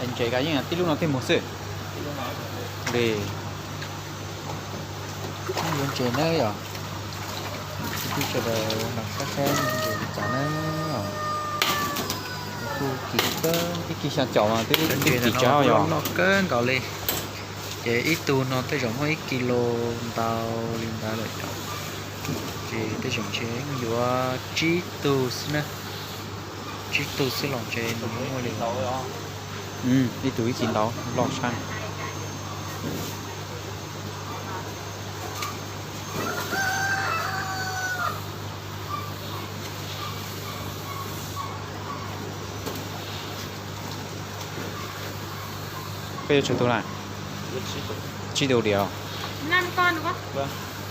anh chạy cái gì tí lúc nào thêm một sự để anh chạy nữa rồi đi chờ đợi làm các em để trả nó khu kỳ cơ cái kỳ sang chậu mà cái kỳ cháu rồi nó cơn cậu đi chạy ít tu nó tới giống mấy kilo tao lên ta lại chậu chỉ tới giống chế nhiều chỉ tu nữa chỉ tu sẽ lòng chế nó mua liền đi túi chín đó lọt sang bây giờ chúng tôi lại chi đầu điều 5 con đúng không? Vâng,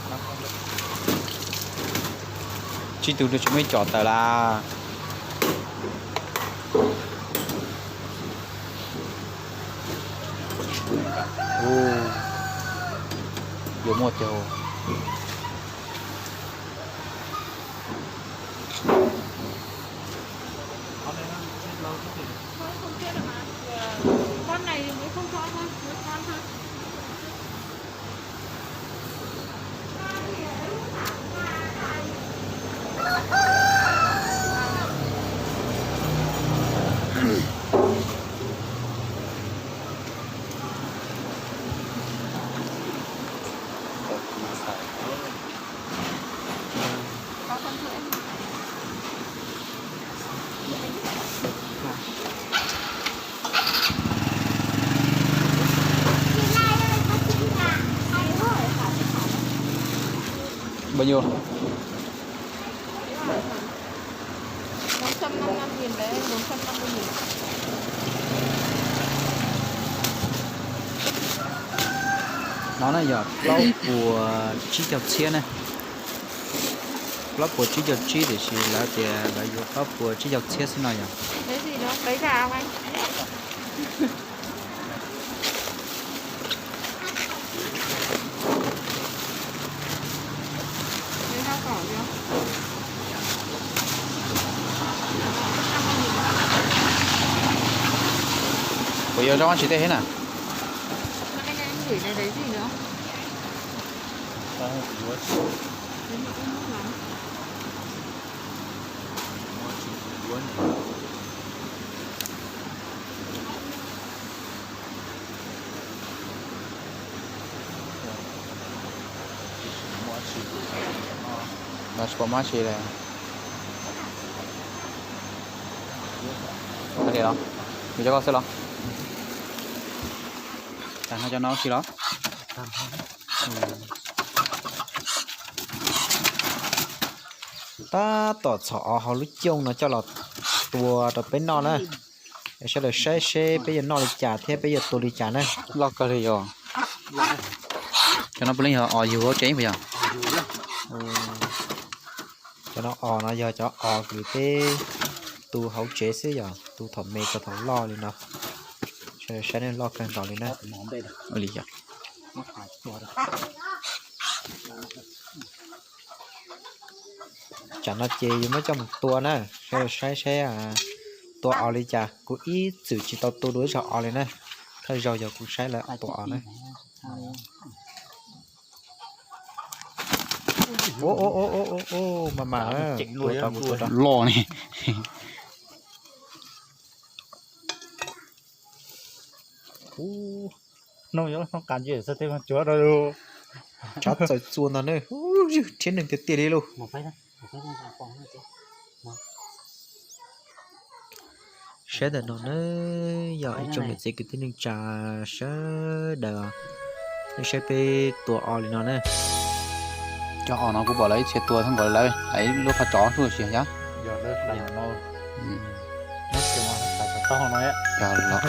5 con được. Chi đầu được chúng mình chọn tờ là vô một chỗ Con này thì mới không cho thôi, một con thôi. Có con rưỡi. bao nhiêu 455.000 đấy, 450.000. nó là giờ lâu của chi chọc chia này lâu của chi chọc chi để chỉ là tiền là giờ lâu của chi chọc chia xin nào nhỉ Cái gì đó, lấy gà không anh? Lấy rau cỏ gì không? bây giờ cho anh chỉ thế nào Anh gửi này đấy gì nữa? Đấy một cái nước lắm. là supermarket này cái gì đó mình cho con xem lo tặng cho nó xí đó ta tỏ sọ họ lúc chung nó cho là tua tập bên nó này sẽ được xe bây giờ nó được trả thế bây giờ tôi đi trả này lo cái gì rồi cho nó bên họ nhiều có cháy bây giờ cho nó nó giờ cho gửi thế tu hậu chế xí giờ tu thẩm mê cho thẩm lo lên nào sẽ nên lo càng tỏ lên này ở lý giờ chẳng nó chê mới trong tua nè sẽ tua ở lý chả cũng ít sự chỉ tao tu đối cho ở lên này thôi rồi giờ cũng sẽ là tua ở này ô mà lò này nó cản gì sao thế mà chúa rồi chót rồi chuồn nó nữa trên đường tiệt đi luôn sẽ đợi nó nữa giờ trong mình sẽ cứ tin đường trà sẽ đợi sẽ pe tua ở lên nó nè cho họ nó cũng bỏ lấy xe tua thằng gọi lấy lúc họ chó rồi xí nhá giờ đây là nó kêu mà phải to nói á giờ nó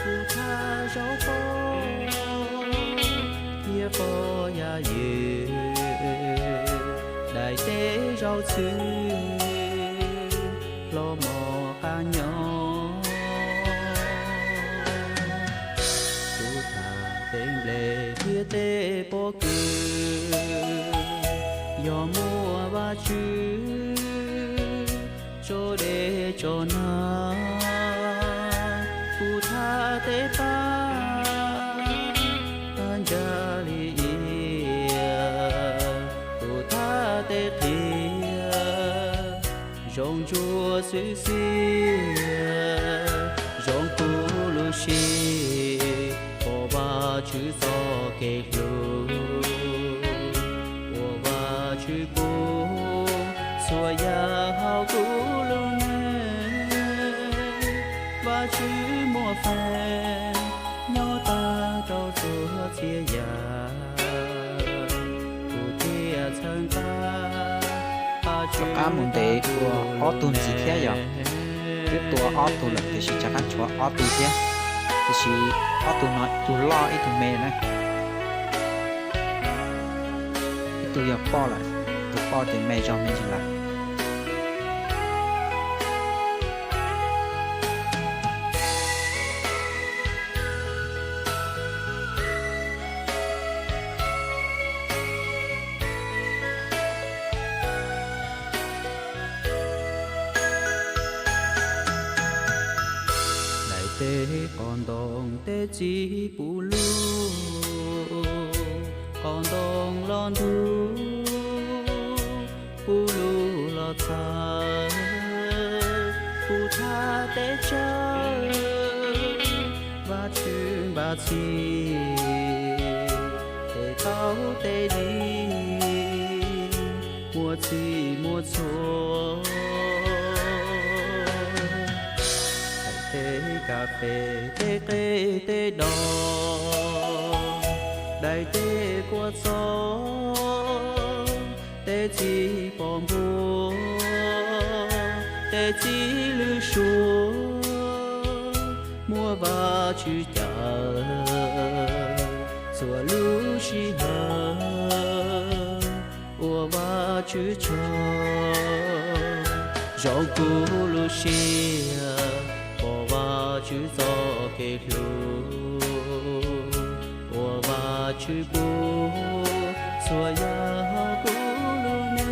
phụ tha rau bò kia bò ya ye đại tế rau chữ lo mò ca nhỏ phụ tha tên lệ kia tế bò cừ gió mùa ba chữ cho để cho na phụ tha tế ba anjali phụ tha tế thia rong chùa xứ xia rong tu lu xi bỏ ba chữ gió kê lu bỏ ba chữ bố xua ya hao cũ lu và chữ mùa phèn nhỏ ta đâu chúa chia ya cụ thia chân ta cá muốn để của ó tun gì thế giờ cái tua ó tun là cái gì chắc ăn chúa ó tun thế cái gì ó tun nói tu lo ít tu mê này tu giờ bỏ lại tu bỏ thì mê cho mê chỉ lại tê còn đong tê chỉ bù lu còn đong lon thu bù lu lọt xa bù tha tê chơi và chữ ba chi tê tao tê đi mua chi mua chúa tê cà phê tê tê tê đò đại tê qua gió tê chỉ bom bùa tê chỉ lư xua mua ba chữ chờ xua lũ chi hờ ua ba chữ cho rau củ lũ xia chữ gió kê lu ua ba chữ bố xua ya hao cũ lu nè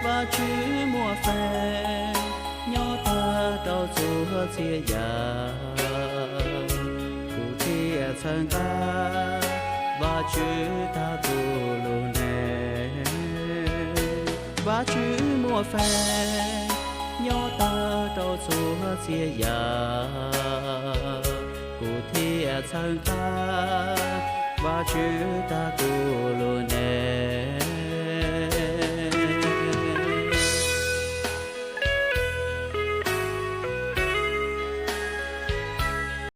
và chữ mùa phèn nhỏ ta đâu chúa chia ya cụ thia chân ta và chữ ta cũ lu nè và chữ mùa phèn nhỏ ta đâu chúa chia ya cụ thia chân ta và chữ ta cũ luôn